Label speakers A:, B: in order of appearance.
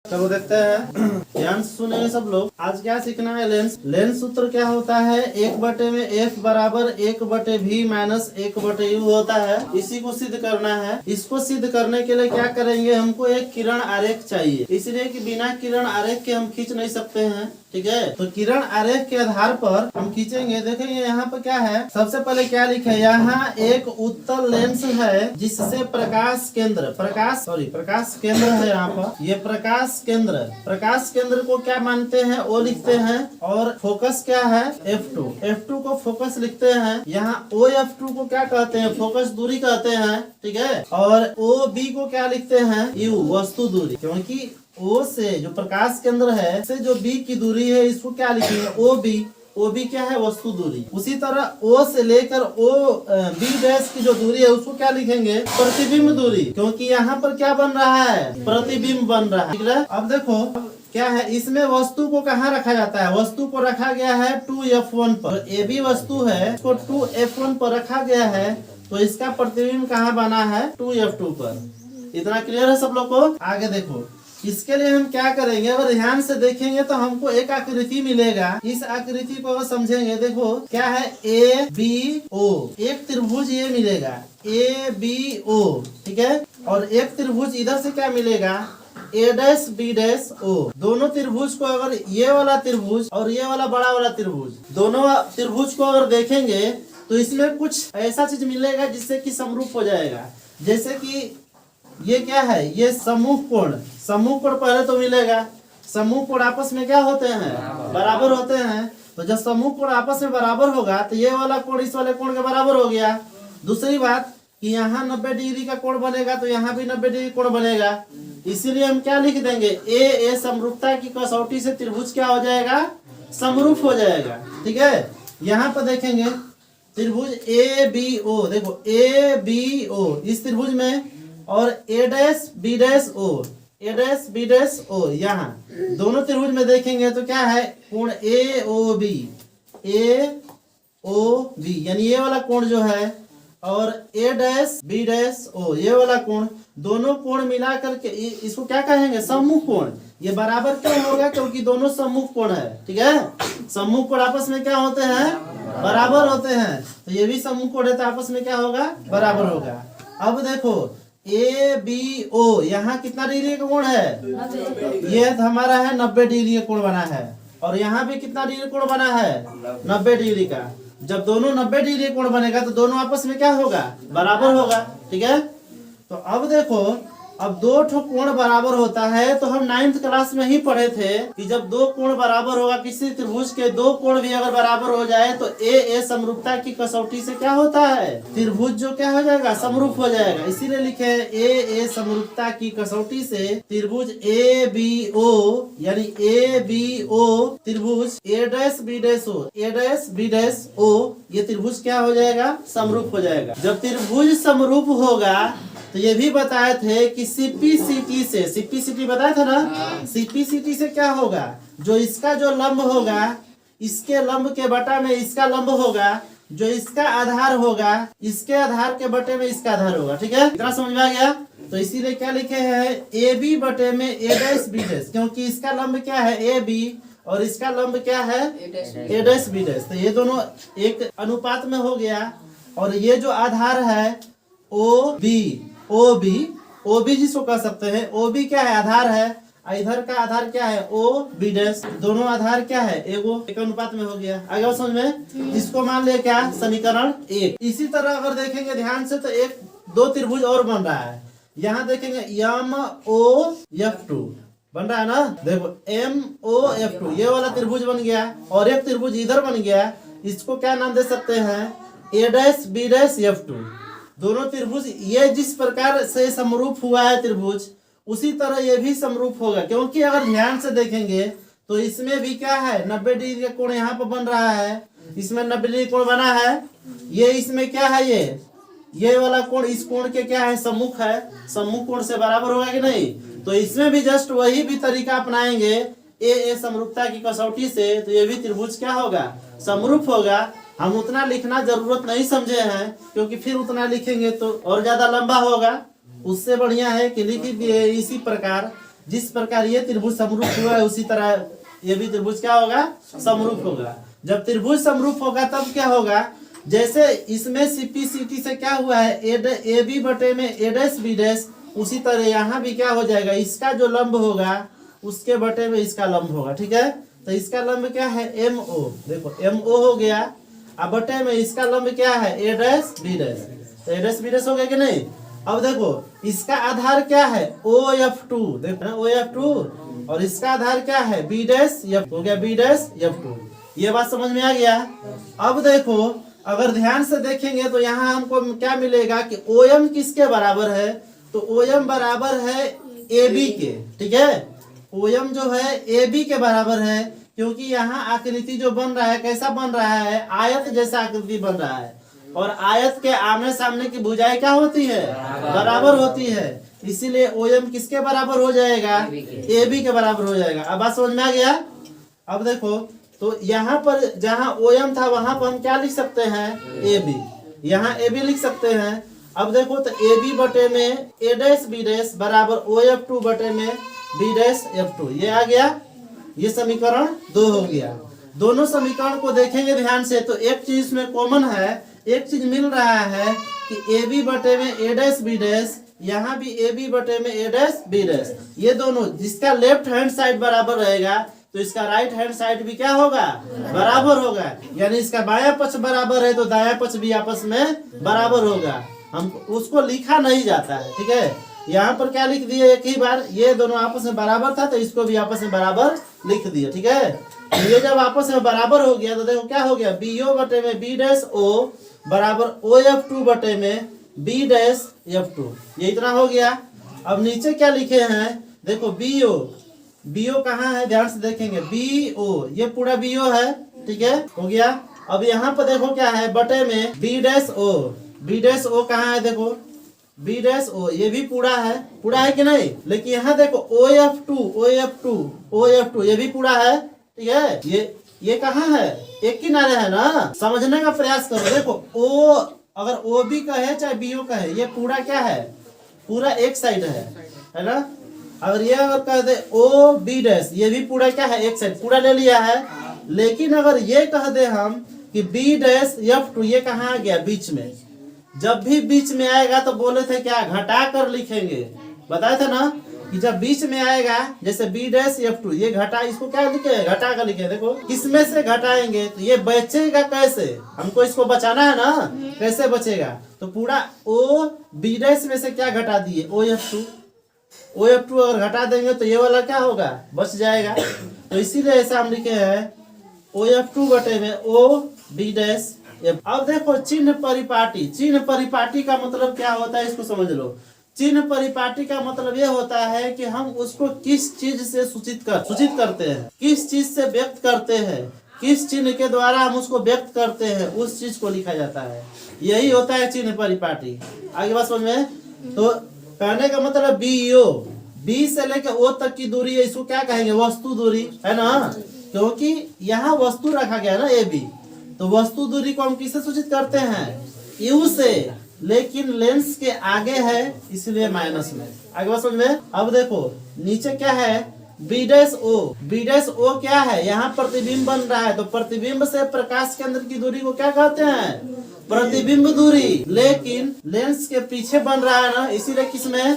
A: चलो देखते हैं, ध्यान से सुनेंगे सब लोग। आज क्या सीखना है? लेंस। लेंस सूत्र क्या होता है? 1/f बराबर 1/v माइनस 1/u होता है। इसी को सिद्ध करना है। इसको सिद्ध करने के लिए क्या करेंगे? हमको एक किरण आरेख चाहिए, इसलिए कि बिना किरण आरेख के हम खींच नहीं सकते हैं। ठीक है, तो किरण आरेख के आधार पर हम खींचेंगे। देखेंगे यहाँ पर क्या है, सबसे पहले क्या लिखे? यहाँ एक उत्तल लेंस है जिससे प्रकाश केंद्र है। यहाँ पर ये प्रकाश केंद्र को क्या मानते हैं? ओ लिखते हैं। और फोकस क्या है? F2 को फोकस लिखते हैं। यहाँ OF2 को क्या कहते हैं? फोकस दूरी कहते हैं। ठीक है, और OB को क्या लिखते हैं? U वस्तु दूरी, क्योंकि O से जो प्रकाश केंद्र है से जो B की दूरी है, इसको क्या लिखेंगे? OB क्या है? वस्तु दूरी। उसी तरह O से लेकर B डैश की जो दूरी है उसको क्या लिखेंगे? प्रतिबिंब दूरी, क्योंकि यहाँ पर क्या बन रहा है? प्रतिबिंब बन रहा है। ठीक है, अब देखो क्या है, इसमें वस्तु को कहाँ रखा जाता है? वस्तु को रखा गया है 2F1 पर। AB वस्तु है, इसको 2F1 पर रखा गया है, तो इसका प्रतिबिंब कहाँ बना है? 2F2 पर। इतना क्लियर है सब लोग को? आगे देखो, इसके लिए हम क्या करेंगे? अगर ध्यान से देखेंगे तो हमको एक आकृति मिलेगा। इस आकृति को अगर समझेंगे, देखो क्या है? ABO, एक त्रिभुज ये मिलेगा ABO। ठीक है, और एक त्रिभुज इधर से क्या मिलेगा? A', B', O। दोनों त्रिभुज को अगर ये वाला त्रिभुज और ये वाला बड़ा वाला त्रिभुज, दोनों त्रिभुज को अगर देखेंगे तो इसमें कुछ ऐसा चीज मिलेगा जिससे कि समरूप हो जाएगा। जैसे कि ये क्या है? ये समूह कोण पहले तो मिलेगा। समूह कोण आपस में क्या होते हैं? बराबर होते हैं। तो जब समूह कोण आपस में बराबर होगा तो ये वाला कोण इस वाले कोण के बराबर हो गया। दूसरी बात कि यहाँ 90 डिग्री का कोण बनेगा तो यहाँ भी 90 डिग्री कोण बनेगा। इसीलिए हम क्या लिख देंगे? ए समरूपता की कसौटी से त्रिभुज क्या हो जाएगा? समरूप हो जाएगा। ठीक है, यहाँ पर देखेंगे त्रिभुज ABO, देखो ABO इस त्रिभुज में, और A', B', O यहाँ दोनों त्रिभुज में देखेंगे तो क्या है? कोण AOB, यानी ये वाला कोण जो है, और A', B', ये वाला कोण, दोनों कोण मिला करके इसको क्या कहेंगे? सम्मुख कोण। ये बराबर क्यों होगा? क्योंकि दोनों सम्मुख कोण है। ठीक है, सम्मुख कोण आपस में क्या होते हैं? बराबर होते हैं। तो ये भी सम्मुख कोण है तो आपस में क्या होगा? बराबर होगा। अब देखो ABO, यहाँ कितना डिग्री का कोण है? ये हमारा है 90 डिग्री का कोण बना है। और यहाँ भी कितना डिग्री कोण बना है? 90 डिग्री का। जब दोनों 90 डिग्री कोण बनेगा तो दोनों आपस में क्या होगा? बराबर होगा। ठीक है, तो अब देखो, अब दो ठो कोण बराबर होता है तो हम 9th क्लास में ही पढ़े थे कि जब दो कोण बराबर होगा, किसी त्रिभुज के दो कोण भी अगर बराबर हो जाए तो ए समरूपता की कसौटी से क्या होता है? त्रिभुज जो क्या हो जाएगा? समरूप हो जाएगा। इसीलिए लिखे ए समरूपता की कसौटी से त्रिभुज ABO, यानी ABO त्रिभुज A', B', O ये त्रिभुज क्या हो जाएगा? समरूप हो जाएगा। जब त्रिभुज समरूप होगा तो ये भी बताए थे कि CPCT बताया था ना? CPCT से क्या होगा? जो इसका जो लंब होगा, इसके लंब के बटा में इसका लंब होगा, जो इसका आधार होगा, इसके आधार के बटे में इसका आधार होगा। ठीक है, इतना समझ में आ गया? तो इसीलिए क्या लिखे हैं? AB बटे में A', B', क्योंकि इसका लंब क्या है? AB, और इसका लंब क्या है? A', B'। तो ये दोनों एक अनुपात में हो गया। और ये जो आधार है OB जिसको कह सकते हैं, OB क्या है? आधार है। इधर का आधार क्या है? OB'। दोनों आधार क्या है? एक अनुपात में हो गया। आगे समझ में? इसको मान लिया क्या? समीकरण 1। इसी तरह अगर देखेंगे ध्यान से तो दो त्रिभुज और बन रहा है। यहाँ देखेंगे MOF2 बन रहा है ना? देखो MOF2 ये वाला त्रिभुज बन गया, और एक त्रिभुज इधर बन गया। इसको क्या नाम दे सकते हैं? A', B', F2। दोनों त्रिभुज ये जिस प्रकार से समरूप हुआ है त्रिभुज, उसी तरह ये भी समरूप होगा। क्योंकि अगर ध्यान से देखेंगे तो इसमें भी क्या है? 90 डिग्री का कोण यहाँ पर बन रहा है, इसमें 90 डिग्री कोण बना है। ये इसमें क्या है? ये वाला कोण इस कोण के क्या है? सम्मुख है। सम्मुख कोण से बराबर होगा कि नहीं? तो इसमें भी जस्ट वही भी तरीका अपनाएंगे ए समरूपता की कसौटी से, तो ये भी त्रिभुज क्या होगा? समरूप होगा। हम उतना लिखना जरूरत नहीं समझे हैं, क्योंकि फिर उतना लिखेंगे तो और ज्यादा लंबा होगा। उससे बढ़िया है कि लिख दिए इसी प्रकार जिस प्रकार ये त्रिभुज समरूप हुआ है उसी तरह ये भी त्रिभुज क्या होगा, समरूप होगा। जब त्रिभुज समरूप होगा तब क्या होगा, जैसे इसमें सीपी से क्या हुआ है ए बी बटे में ए डैश बी डैश, उसी तरह यहाँ भी क्या हो जाएगा, इसका जो लंब होगा उसके बटे में इसका लंब होगा। ठीक है, तो इसका लंब क्या है एम ओ, देखो एम ओ हो गया, अब बटे में इसका लंब क्या है ए डैश बी डैश, तो ए डैश बी डैश हो गया कि नहीं। अब देखो इसका आधार क्या है ओ एफ टू, देखो ना ओ एफ टू, और इसका आधार क्या है बी डैश एफ, हो गया बी डैश एफ टू। ये बात समझ में आ गया। अब देखो अगर ध्यान से देखेंगे तो यहाँ हमको क्या मिलेगा कि ओ एम किसके बराबर है, तो ओ एम बराबर है ए बी के। ठीक है, ओ एम जो है ए बी के बराबर है, क्योंकि यहाँ आकृति जो बन रहा है कैसा बन रहा है, आयत जैसा आकृति बन रहा है, और आयत के आमने सामने की भुजाएं क्या होती है, बराबर होती है, इसीलिए ओ एम किसके बराबर हो जाएगा, ए बी के बराबर हो जाएगा। अब बात समझ में आ गया। अब देखो तो यहाँ पर जहाँ ओ एम था वहां पर हम क्या लिख सकते हैं ए बी, यहाँ ए बी लिख सकते हैं। अब देखो तो ए बी बटे में ए डैश बी डैश बराबर ओ एफ टू बटे में बी डैश एफ टू, ये आ गया, ये समीकरण 2 हो गया। दोनों समीकरण को देखेंगे ध्यान से तो एक चीज में कॉमन है, एक चीज मिल रहा है कि ए बी बटे में ए डैश बी डैश, यहाँ भी ए बी बटे में ए डैश बी डैश, ये दोनों जिसका लेफ्ट हैंड साइड बराबर रहेगा तो इसका राइट हैंड साइड भी क्या होगा, बराबर होगा। यानी इसका बायां पक्ष बराबर है तो दायां पक्ष भी आपस में बराबर होगा। हम उसको लिखा नहीं जाता है। ठीक है, यहाँ पर क्या लिख दिए एक ही बार, ये दोनों आपस में बराबर था तो इसको भी आपस में बराबर लिख दिए। ठीक है, ये जब आपस में बराबर हो गया तो देखो क्या हो गया, बी ओ बटे में बी डैश ओ बराबर ओ एफ टू बटे में बी डैश एफ टू, ये इतना हो गया। अब नीचे क्या लिखे हैं देखो, बी ओ कहाँ है, ध्यान से देखेंगे बी ओ, ये पूरा बी ओ है। ठीक है, हो गया। अब यहाँ पर देखो क्या है, बटे में बी डैश ओ कहाँ है, देखो बी डैश ओ, ये भी पूरा है कि नहीं। लेकिन यहाँ देखो ओ एफ टू ये भी पूरा है। ठीक है, ये कहाँ है, एक किनारे है ना, समझने का प्रयास करो। देखो ओ अगर ओ बी का है चाहे बी ओ का है, ये पूरा क्या है, पूरा एक साइड है ना। अगर ये अगर कह दे ओ बी डैश, ये भी पूरा क्या है, एक साइड पूरा ले लिया है। लेकिन अगर ये कह दे हम कि बी डैश एफ टू, ये कहाँ आ गया, बीच में। जब भी बीच में आएगा तो बोले थे क्या, घटा कर लिखेंगे, बताए थे ना कि जब बीच में आएगा जैसे बी डैश एफ टू, ये घटा, इसको क्या लिखे, घटा कर लिखे। देखो किसमें से घटाएंगे तो ये बचेगा कैसे, हमको इसको बचाना है ना, कैसे बचेगा, तो पूरा ओ बी डैश में से क्या घटा दिए, ओ एफ टू अगर घटा देंगे तो ये वाला क्या होगा, बच जाएगा। तो इसीलिए ऐसा हम लिखे हैं ओ एफ टू बटे में ओ बी डैश। अब देखो चिन्ह परिपाटी का मतलब क्या होता है, इसको समझ लो। चिन्ह परिपाटी का मतलब ये होता है कि हम उसको किस चीज से सूचित करते हैं, किस चीज से व्यक्त करते हैं, किस चिन्ह के द्वारा हम उसको व्यक्त करते हैं, उस चीज को लिखा जाता है। यही होता है चिन्ह परिपाटी। आगे बात समझ में, तो कहने का मतलब बी से लेकर ओ तक की दूरी है, इसको क्या कहेंगे, वस्तु दूरी है ना, क्योंकि यहाँ वस्तु रखा गया ना ए बी, तो वस्तु दूरी को हम किससे सूचित करते हैं, यू से, लेकिन लेंस के आगे है इसलिए माइनस में। आगे बात समझ में। अब देखो नीचे क्या है, बी डैश ओ क्या है, यहाँ प्रतिबिंब बन रहा है, तो प्रतिबिंब से प्रकाश के अंदर की दूरी को क्या कहते हैं, प्रतिबिंब दूरी। लेकिन लेंस के पीछे बन रहा है ना, इसीलिए किसमें